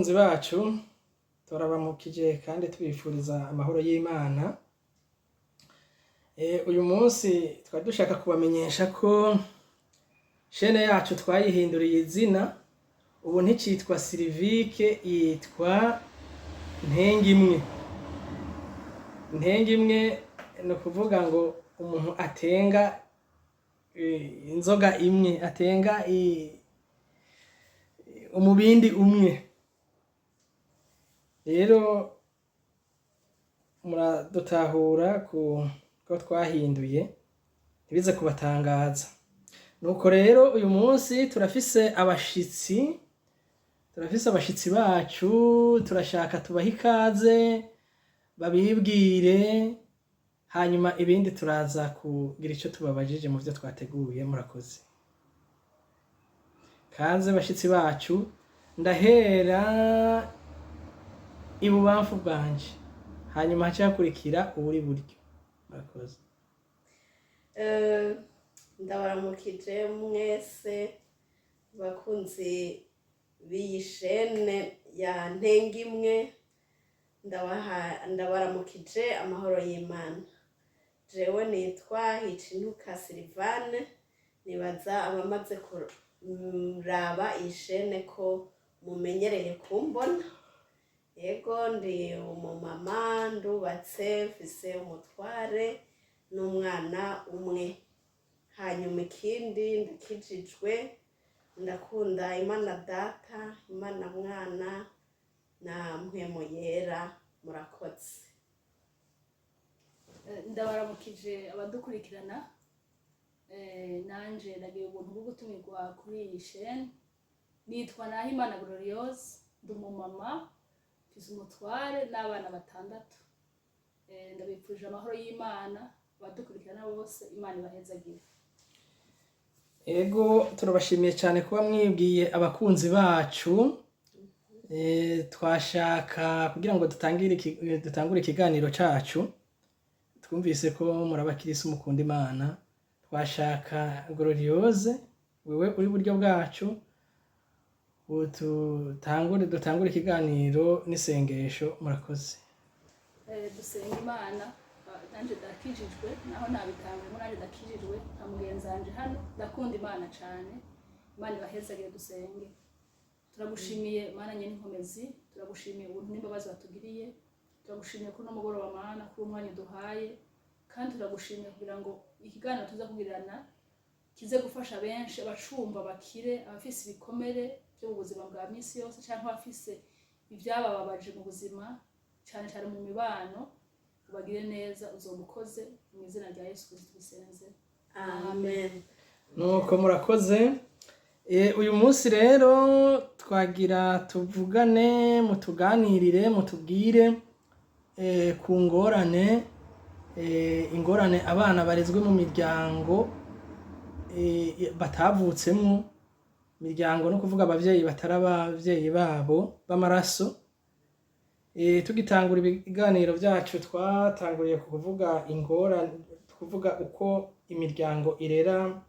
bakunzi bacu turabamukije kandi tubifuriza amahoro y'Imana. Uyu munsi twari dushaka kubamenyesha ko chaîne yacu twayihinduriye izina, ubu nticitwa Silvique, yitwa Ntengimwe. Ntengimwe ni ukuvuga ngo umuntu atenga inzoga imwe, atenga umubindi umwe. Rero muradutahura ko twahinduye, ntibize kubatangaza. Nuko rero uyu munsi turafise abashitsi bacu, turashaka tubaha ikaze babibwire, hanyuma ibindi turaza kugira icyo tubabajije mu byo twateguye. Murakoze. Kaze bashitsi bacu, ndahera ibubamfu bwanje, hanyuma haca hakurikira uri buryo. Murakoze. Ndabaramukije mwese bakunzi b'iyi shene ya Ntengimwe, ndabaramukije amahoro y'Imana. Jewe nitwa Hicintuka Sylvane, nibaza abamaze kuraba iyi shene ko mumenyereye kumbona. Yego, ndi umumama, ndubatse, mfise umutware n'umwana umwe. Hanyuma ikindi ndakijijwe, ndakunda Imana Data, Imana Mwana na Mpwemu Yera. Murakoze. Ndabaramukije abadukurikirana, nanje nagiye ubuntu bwo gutumirwa kuri iyi chaîne. Nitwa Nahimana Gloriose, ndi umumama, mfise umutware n'abana 6. Ndabipfuje amahoro y'Imana, abadukurikirana bose Imana ibahezagire. Ego, turabashimiye cyane kuba mwibwiye abakunzi bacu. Twashaka kugira ngo dutangure ikiganiro cacu. Twumvise ko muri abakirisi mukunda Imana. Twashaka Gloriose, wewe uri buryo bwacu, dutangure ikiganiro n'isengesho. Murakoze. Dusenga Imana. Nanje ndakijijwe, naho nabitangwe nanje ndakijijwe, nka mugenzi wanje hano. Ndakunda Imana cyane. Imana ibahezagire. Dusenge. Turagushimiye Mana nyene inkomezi, turagushimiye ubuntu n'imbabazi watugiriye, turagushimiye ko no mugoroba Mana kuri umwanya duhaye, kandi turagushimiye kugira ngo ikiganiro tuza kugirana kize gufasha benshi, abacumba bakire, abafise ibikomere byo mu buzima bwa misi yose, cyangwa abafise ibyabababaje mu buzima, cyane cyane mu mibano. Ubagire neza, uzomukoze mu izina rya Yesu Kristo dusenze. Amen. Nuko murakoze. Uyu munsi rero twagira tuvugane, mutuganirire, mutubwire ku ingorane abana barezwe mu miryango batavutsemwo. Imiryango no kuvuga abavyeyi batari abavyeyi babo b'amaraso. Tugitangura ibiganiro byacu twatanguriye kuvuga kuvuga uko imiryango irera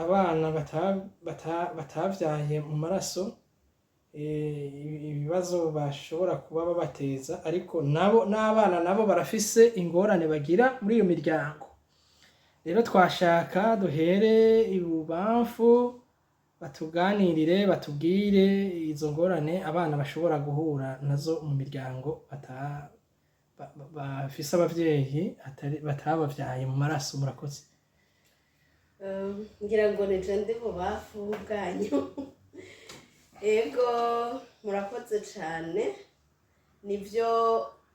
abana batavyaye mu maraso, ibibazo bashobora kuba babateza, ariko n'abana nabo barafise ingorane bagira muri iyo miryango. Rero twashaka duhere ibubamfu, batuganirire, batubwire izo ngorane abana bashobora guhura nazo mu miryango bafise abavyeyi batabavyaye mu maraso. Murakoze. Ngira ngo nije ndi bubafu bwanyu. Ego, murakoze cyane. Nivyo,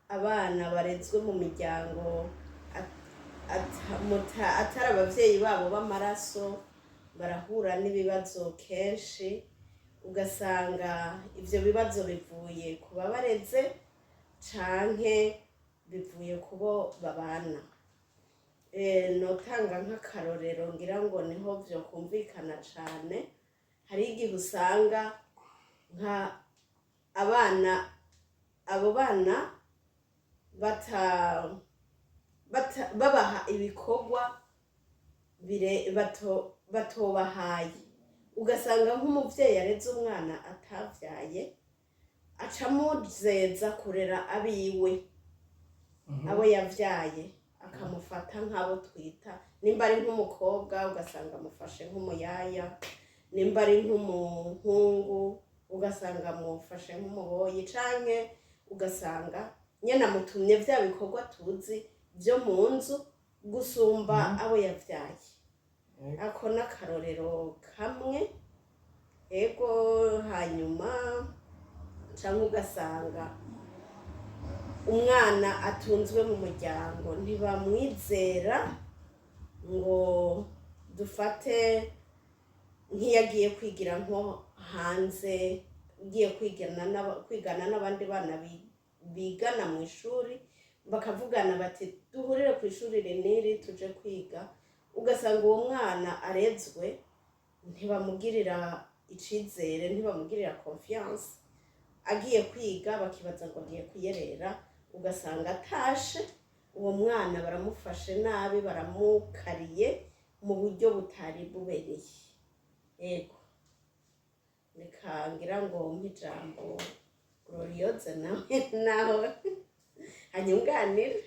abana barezwe mu miryango atari abavyeyi babo b'amaraso barahura n'ibibazo kenshi, ugasanga ivyo bibazo bivuye ku babareze canke bivuye kubo babana. Notanga nk'akarorero ngira ngo niho vyo kumvikana cane. Hari igihe usanga abo bana babaha ibikorwa batobahaye, ugasanga nk'umuvyeyi areze umwana atavyaye acamuzeza kurera abiwe abo yavyaye akamufata nk'abo twita nimba ari nk'umukobwa ugasanga amufashe nk'umuyaya nimba ari nk'umuhungu ugasanga amufashe nk'umuboyi canke ugasanga nyene amutumye vya bikorwa tuzi vyo mu nzu gusumba abo yavyaye ako n'akarorero kamwe ego hanyuma canke ugasanga umwana atunzwe mu muryango ntibamwizera ngo dufate nk'iyagiye kwigira nko hanze ugiye kwigana n'abandi bana bigana mu ishuri bakavugana bati duhurire ku ishuri riniri tuje kwiga ugasanga uwo mwana arezwe ntibamugirira icizere ntibamugirira confiance agiye kwiga bakibaza ngo agiye kuyerera ugasanga atashe uwo mwana baramufashe nabi baramukariye mu buryo butari bubereye ego nikangira ngo mpijambo Glorioze nawe nawe anyunganire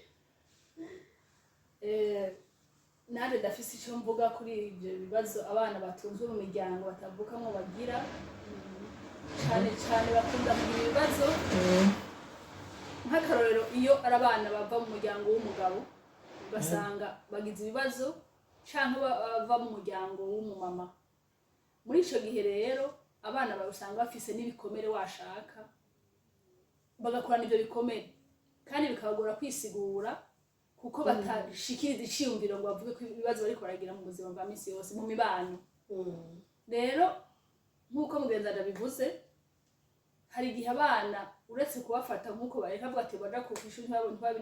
nanje ndafise icyo mvuga kuri ibyo bibazo abana batunzwe mu miryango batavukamwo bagira cyane cyane bakunda kugira ibibazo nk'akarorero iyo ari abana bava mu muryango w'umugabo ugasanga bagize ibibazo cyangwa bava mu muryango w'umumama muri icyo gihe rero abana usanga bafise n'ibikomere washaka bagakurana ibyo bikomere kandi bikabagora kwisigura kuko batashikiriza iciyumviro ngo bavuge ko ibibazo bariko baragira mu buzima bwa misi yose mu mibano rero nk'uko mugenzi ndabivuze hari igihe abana uretse kubafata nk'uko bareka avuga ati baja ku ishuri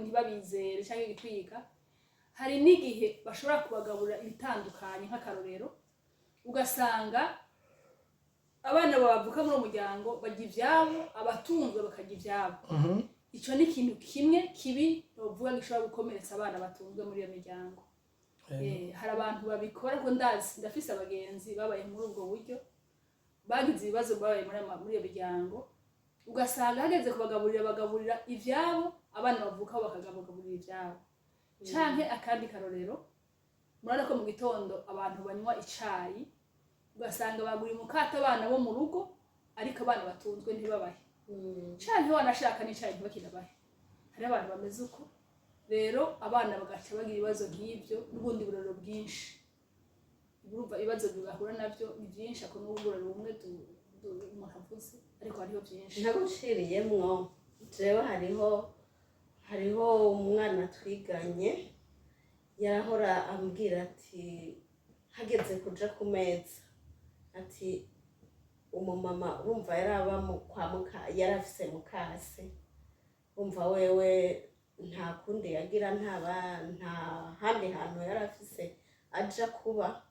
ntibabizere cyangwa igikwiga hari n'igihe bashobora kubagaburira ibitandukanye nk'akarorero ugasanga abana bavuka muri uwo muryango barya ivyabo abatunzwe bakarya ivyabo ico ni ikintu kimwe kibi novuga gishobora gukomeretsa abana batunzwe muri iyo miryango hari abantu babikora ko ndazi ndafise abagenzi babaye muri ubwo buryo bagize ibibazo babaye muri iyo miryango ugasanga hageze kubagaburira ivyabo abana bavukaho bakagaburira ivyabo canke akandi karorero murana ko mu gitondo abantu banywa icayi ugasanga baguriye umukate abana bo mu rugo ariko abana batunzwe ntibabahe canke wanashaka n'icayi ntibakirabahe hari abantu bameze uko rero abana bagaca bagira ibibazo nk'ibyo n'ubundi burero bwinshi urumva ibibazo bigahura navyo ni byinshi ako n'uburero bumwe umuntu avuze ariko hariho byinshi ntaguciriyemwo jewe hariho umwana twiganye yarahora ambwira ati hageze kuja ku meza ati umumama urumva yaraba yarafise mukase urumva wewe nta kundi yagira nta handi hantu yarafise aja kuba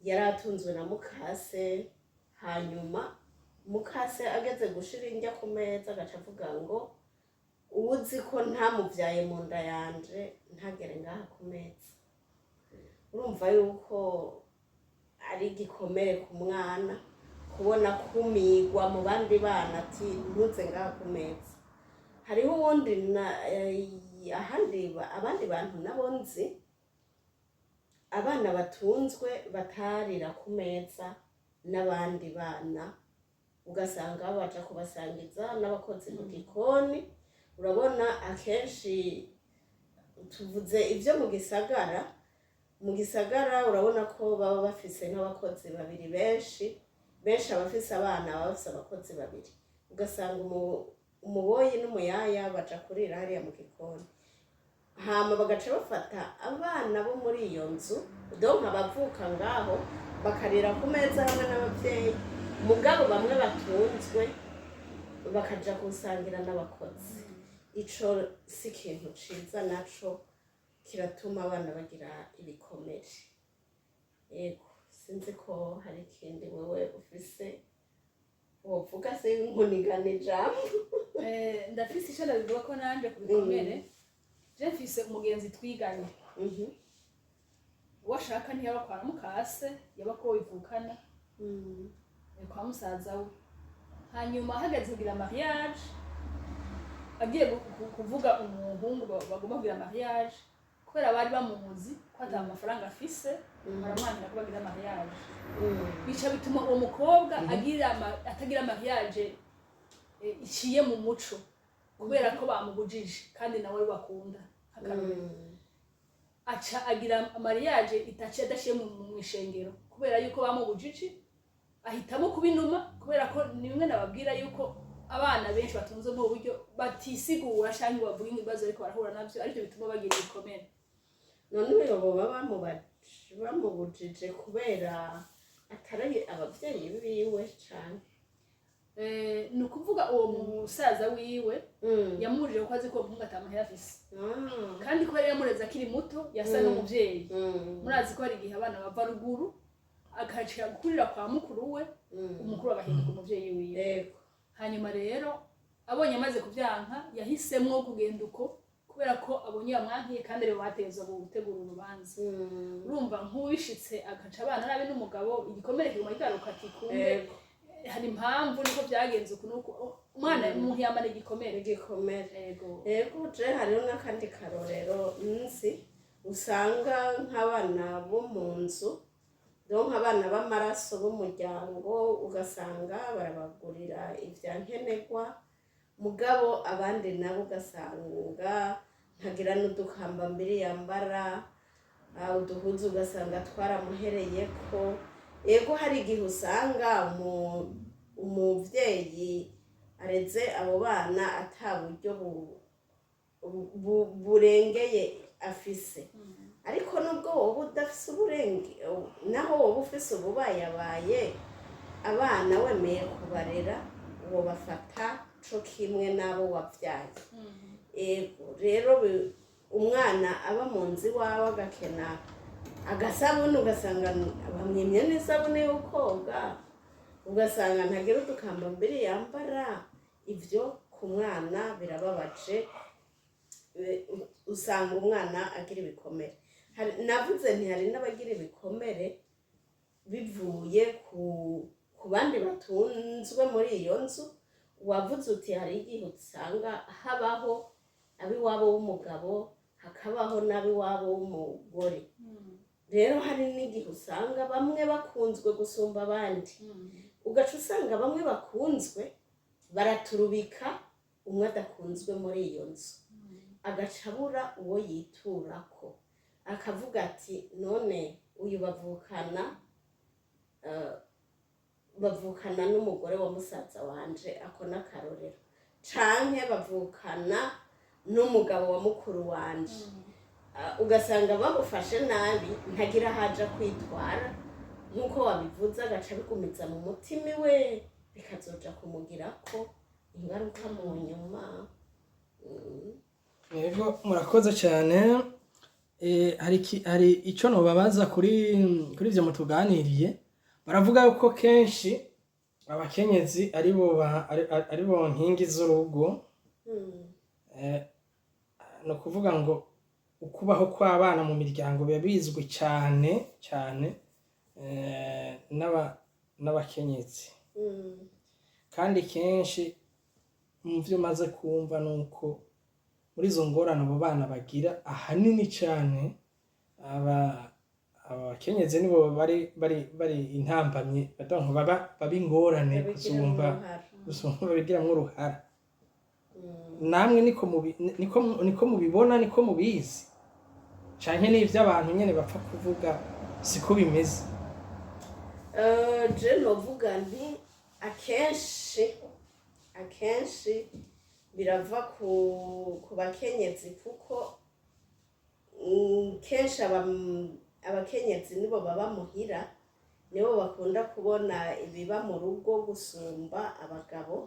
yaratunzwe na mukase hanyuma mukase ageze gushira indya ku meza agaca avuga ngo uwuzi ko ntamuvyaye mu nda yanje ntagere ngaha ku meza urumva yuko ari igikomere ku mwana kubona kumigwa mu bandi bana ati ntuze ngaha ku meza hariho uwundi abandi bantu nabo nzi abana batunzwe batarira ku meza n'abandi bana ugasanga baja kubasangiza n'abakozi mu gikoni urabona akenshi tuvuze ivyo mu gisagara urabona ko baba bafise nk'abakozi babiri benshi abafise abana baba bafise abakozi babiri ugasanga umuboyi n'umuyaya baja kurira hariya mu gikoni hama bagaca bafata abana bo muri iyo nzu donc abavuka ngaho bakarira ku meza hamwe n'abavyeyi mugabo bamwe batunzwe bakaja gusangira n'abakozi ico si ikintu ciza naco kiratuma abana bagira ibikomere yego sinzi ko hari ikindi wewe ufise wovuga se nkunigana ijambo ndafise ico ndabivuga ko nanje ku bikomere je mfise umugenzi twiganye washaka ntiyaba kwa mukase yaba ko wivukana kwa musaza we hanyuma hageze kugira mariage agiye kuvuga umuhungu bagomba kugira mariage kubera bari bamuzi ko ata amafaranga afise baramwangira ko bagira mariage bica bituma uwo mukobwa atagira mariage iciye mu muco kubera ko bamubujije kandi nawe bakunda aca agira mariage itaciye adashiye mu ishengero kubera yuko bamubujije ahitamo kubinuma kubera ko ni bimwe nababwira yuko abana benshi batunze mu buryo batisigura canke bavuga ibibazo ariko barahura navyo ariko bituma bagira ibikomere. None uyobo bamubujije kubera atari abavyeyi biwe cane. Ni ukuvuga uwo musaza wiwe yamubujije ko azi ko umuhungu atamahera afise kandi kubera yamureze akiri muto yasa n'umuvyeyi murazi ko hari igihe abana bava ruguru akacira gukurira kwa mukuru we umukuru agahinduka umuvyeyi wiwe. Hanyuma rero abonye amaze kuvyanka yahisemwo kugenda uko kubera ko abonye yamwankiye kandi rero bateza gutegura urubanza. Urumva nk'ubishitse agaca abana nabi n'umugabo igikomere kiguma kigaruka ati kumbe hari impamvu niko byagenze uko umwana umuntu yamara igikomere. Yego je hariho n'akandi karorero nzi usanga nk'abana bo mu nzu donc abana b'amaraso b'umuryango ugasanga barabagurira ivyankenerwa mugabo abandi nabo ugasanga ntagira n'udukamba mbere yambara uduhuzu ugasanga twaramuhereyeko. Ego hari igihe usanga umuvyeyi areze abo bana ata buryo burengeye afise ariko nubwo wowe udafise uburenge naho wowe ufise ububayabaye abana wemeye kubarera uwo bafata co kimwe n'abo wavyaye. Ego rero umwana aba mu nzu iwawe agakena agasabuni ugasanga bamwimye n'isabune yo koga ugasanga ntagira udukamba mbere yambara ivyo ku mwana birababaje usanga umwana agira ibikomere. Navuze ntihari n'abagira ibikomere bivuye ku bandi batunzwe muri iyo nzu. Wavuze uti hari igihe usanga habaho abiwabo w'umugabo hakabaho n'abiwabo w'umugore. Rero hari n'igihe usanga bamwe bakunzwe gusumba abandi ugaca usanga bamwe bakunzwe baraturubika umwe adakunzwe muri iyo nzu agaca abura uwo yiturako akavuga ati none uyu bavukana n'umugore wa musaza wanje ako n'akarorero canke bavukana n'umugabo wa mukuru wanje ugasanga bamufashe nabi ntagira haja kwitwara nkuko wabivuze agaca bigumiza mu mutima we bikazoja kumugirako ingaruka mu nyuma. Yego murakoze cyane. Hari ico nobabaza kuri ivyo mutuganiriye. Baravuga yuko kenshi abakenyezi aribo nkingi z'urugo. No kuvuga ngo ukubaho kw'abana mu miryango biba bizwi cyane n'abakenyezi. Kandi kenshi mu vyo maze kumva nuko muri izo ngorane abo bana bagira ahanini cyane abakenyezi nibo bari intambamye baba ingorane gusumba babigiramwo uruhara. Namwe niko mubibona niko mubizi canke n'ivyo abantu nyene bapfa kuvuga siko bimeze? Je novuga nti akenshi birava ku bakenyezi kuko kenshi abakenyezi nibo baba muhira nibo bakunda kubona ibiba mu rugo gusumba abagabo.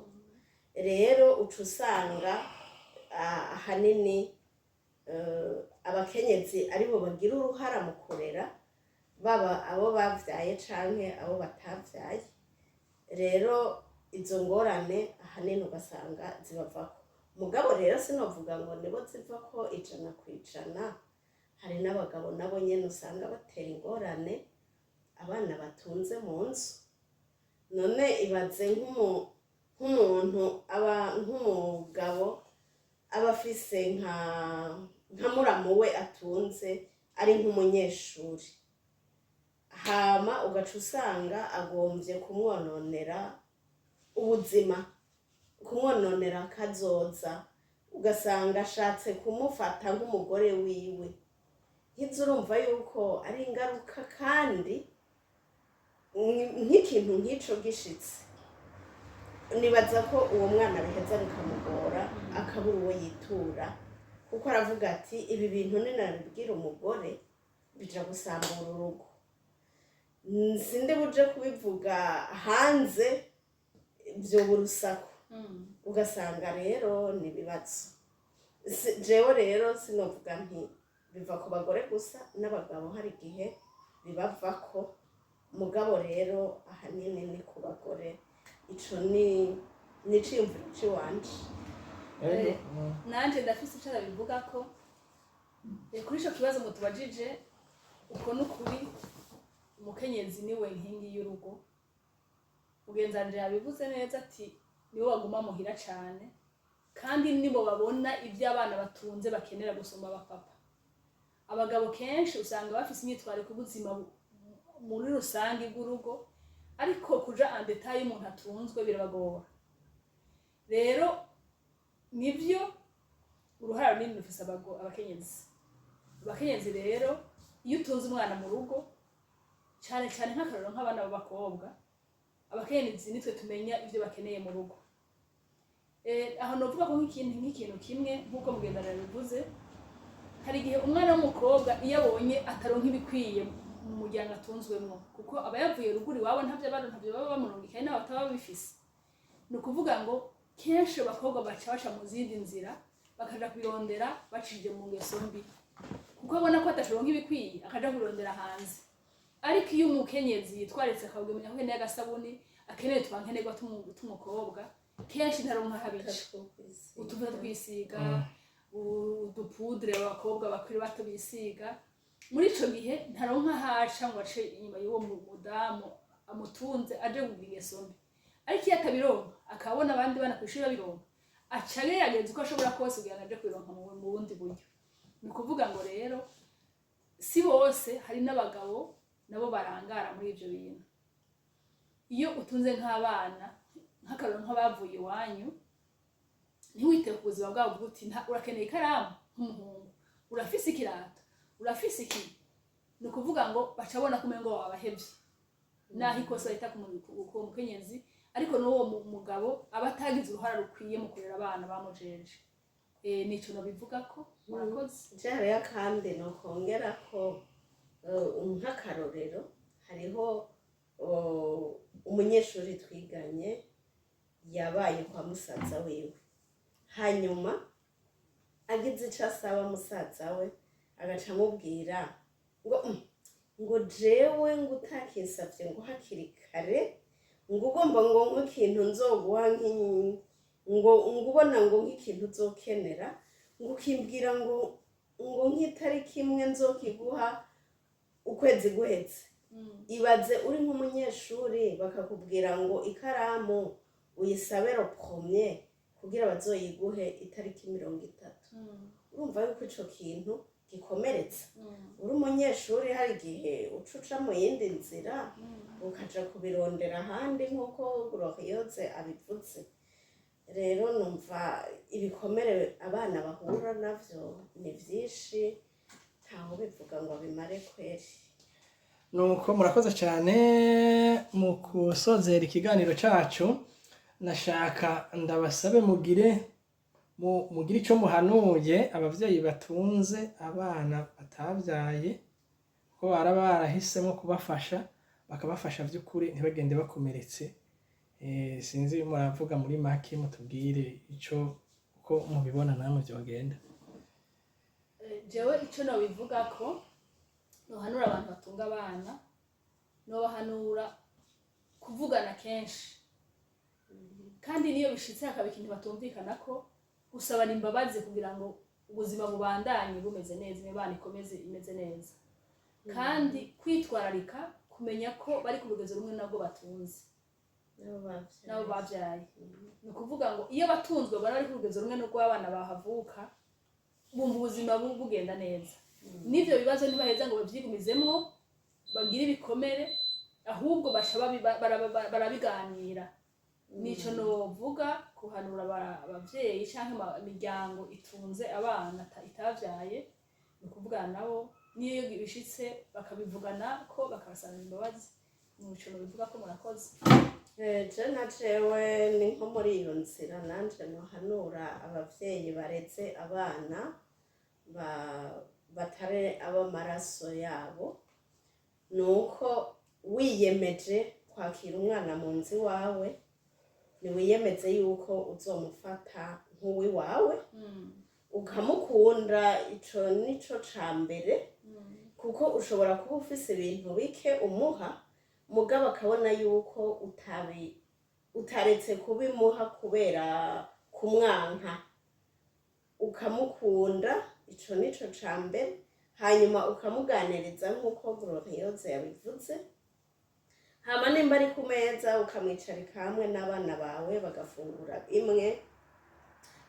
Rero uca usanga ahanini abakenyezi aribo bagira uruhara mu kurera baba abo bavyaye canke abo batavyaye. Rero izo ngorane ahanini ugasanga zibavako. Mugabo rero sinovuga ngo nibo zivako 100%. Hari n'abagabo nabo nyene usanga batera ingorane abana batunze mu nzu. None ibaze nk'umuntu aba nk'umugabo aba afise nka muramu we atunze ari nk'umunyeshuri, hama ugaca usanga agombye kumwononera ubuzima, kumwononera kazoza, ugasanga ashatse kumufata nk'umugore wiwe. Nk'izo urumva yuko ari ingaruka, kandi nk'ikintu nk'ico gishitse nibaza ko uwo mwana biheza bikamugora akabura uwo yitura, kuko aravuga ati ibi bintu ninabibwira umugore bija gusambura urugo, sinde buje kubivuga hanze vyoba urusaku. Ugasanga rero ni ibibazo. Jewe rero sinovuga nti biva ku bagore gusa, n'abagabo hari igihe bibavako, mugabo rero ahanini ni ku bagore. Ico ni iciyumviro ciwanje. Nanje ndafise ico ndabivuga ko kuri ico kibazo mutubajije, uko n'ukuri umukenyezi niwe nkingi y'urugo. Ugenzanje yabivuze neza ati nibo baguma muhira cane, kandi nibo babona ivyo abana batunze bakenera gusoma abapapa. Abagabo kenshi usanga bafise imyitwarire ku buzima muri rusange bw'urugo, ariko kuja en detail umuntu atunzwe birabagora. Rero nivyo uruhara runini rufise abakenyezi. Abakenyezi rero iyo utunze umwana mu rugo, cane cane nk'akarero nk'abana b'abakobwa, abakenyezi nitwe tumenya ivyo bakeneye mu rugo. Aho novuga ko nk'ikintu kimwe nk'uko mugendana bivuze, hari igihe umwana w'umukobwa iyo abonye ataronka ibikwiye mu muryango atunzwemwo, kuko aba yavuye ruguru iwabo ntavyo baba bamurungikaye n'abo bataba bifise. Ni ukuvuga ngo kenshi abakobwa baca mu zindi nzira bakaja kubirondera bacishije mu ngeso mbi, kuko abona ko atashoronka ibikwiye akaja kubirondera hanze. Ariko iyo umukenyezi yitwaritse akabwemenya ko akeneye agasabuni, akeneye twankenerwa t'umukobwa, kenshi ntaronka habica utuvuta twisiga, udupudre abakobwa bakiri bato bisiga. Muri ico gihe ntaronka haca ngo ace inyuma y'uwo mudamu amutunze aje kugira ingeso mbi. Ariko iyo atabironka akabona abandi bana kw'ishuri babironka, aca agerageza uko ashobora kose kugira ngo aje kubironka mu bundi buryo. Ni ukuvuga ngo rero si bose, hari n'abagabo nabo barangara muri ivyo bintu. Iyo utunze nk'abana nk'akarero nk'abavuye iwanyu, ntiwite ku buzima bwabo uti urakeneye ikaramu nk'umuhungu, urafise ikirato, urafise iki. Ni ukuvuga ngo baca bona ko umengo wabahevye, naho ikosa rita ku mukenyezi, ariko n'uwo mugabo aba atagize uruhara rukwiye mu kurera abana bamujeje. Nico nobivuga ko murakoze. Hariho kandi nokongera ko nk'akarorero, hariho umunyeshuri twiganye yabaye kwa musaza wiwe, hanyuma agize ico asaba musaza we agaca amubwira ngo jewe ngo utakinsavye ngo hakiri kare, ngo ugomba ngo nk'ikintu nzoguha ngo ubona ngo nk'ikintu uzokenera, ngo ukimbwira ngo nk'itariki imwe nzokiguha ukwezi guheze. Ibaze uri nk'umunyeshuri bakakubwira ngo ikaramu uyisabero premier kugira bazoyiguhe itariki 30. Urumva yuko ico kintu gikomeretsa. Uri umunyeshuri hari igihe ucuca mu yindi nzira ukaja kubirondera ahandi nk'uko Glorioze abivuze. Rero numva ibikomere abana bahura navyo ni vyinshi, ntaho bivuga ngo bimare kweri. Nuko murakoze cyane. Mu kusozera ikiganiro cacu, nashaka ndabasabe mugire ico muhanuye abavyeyi batunze abana batavyaye, ko barahisemo kubafasha, bakabafasha vy'ukuri ntibagende bakomeretse. Sinzi muravuga muri make, mutubwire ico uko mubibona namwe vyogenda. Jewe ico nobivuga ko nohanura abantu batunga abana, nobahanura kuvugana kenshi, kandi niyo bishitse hakaba ikintu batumvikana ko gusabana imbabazi kugira ngo ubuzima bubandanye bumeze neza, imibano imeze neza. Kandi kwitwararika kumenya ko bari ku rugezo rumwe nabwo batunze. nabo bavyaye ni ukuvuga ngo iyo batunzwe bari bari ku rugero rumwe n'urw'abana bahavuka bumva ubuzima bugenda neza n'ivyo bibazo ntibaheza ngo bavyigumizemwo bagire ibikomere ahubwo basha barabiganira nico novuga kuhanura abavyeyi canke imiryango itunze abana itavyaye ni ukuvuga nabo niyo bishitse bakabivugana ko bakabasaba imbabazi nico nobivuga ko murakoze. Je na jewe ni nko muri iyo nzira nanje nohanura abavyeyi bareze abana batare ab'amaraso yabo nuko wiyemeje kwakira umwana mu nzu iwawe niwiyemeze yuko uzomufata nk'uwiwawe ukamukunda, ico nico ca mbere kuko ushobora kuba ufise ibintu bike umuha mugabo akabona yuko utaretse kubimuha kubera kumwanka, ukamukunda, ico nico ca mbere, hanyuma ukamuganiriza nk'uko Glorioze yabivuze, hama nimba ari ku meza ukamwicarika hamwe n'abana bawe bagafungura imwe,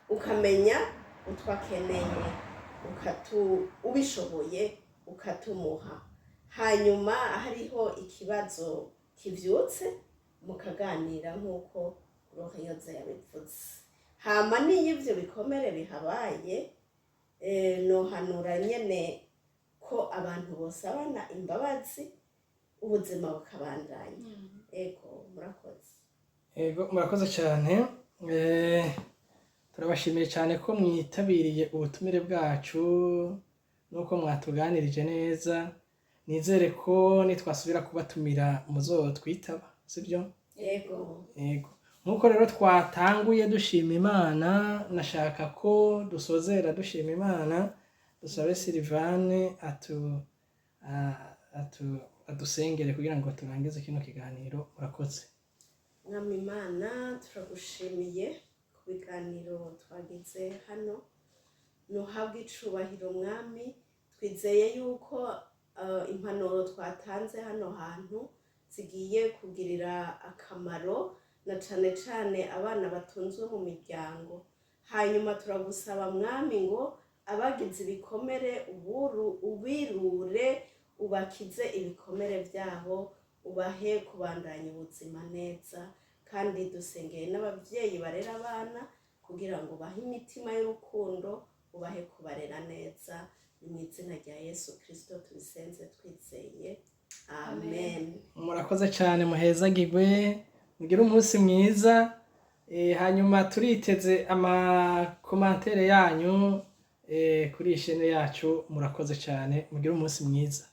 ukamenya utwo akeneye ubishoboye ukatumuha, hanyuma hariho ikibazo kivyutse mukaganira nk'uko Glorioze yabivuze, hama niyo ivyo bikomere bihabaye nohanura nyene ko abantu bosabana imbabazi ubuzima bukabandanya. Ego murakoze. Ego murakoze cyane. Turabashimiye cyane ko mwitabiriye ubutumire bwacu nuko mwatuganirije neza. Nizere ko nitwasubira kubatumira muzotwitaba, sibyo? Ego. Ego. Nkuko rero twatanguye dushima Imana, nashaka ko dusozera dushima Imana, dusabe Silvane adusengere kugira ngo turangize kino kiganiro. Murakoze. Mwami Imana turagushimiye ku biganiro twagize hano, nuhabwe icubahiro Mwami, twizeye yuko impanuro twatanze hano hantu zigiye kugirira akamaro na cane cane abana batunzwe mu miryango. Hanyuma turagusaba Mwami ngo abagize ibikomere ubirure, ubakize ibikomere vyabo, ubahe kubandanya ubuzima neza, kandi dusengeye n'abavyeyi barera abana kugira ngo bahe imitima y'urukundo, ubahe kubarera neza, mu izina rya Yesu Kristo tubisenze twizeye, amen. Murakoze cyane, muhezagirwe, mugire umunsi mwiza. Hanyuma turiteze amakomantere yanyu kuri ishene yacu. Murakoze cyane, mugire umunsi mwiza.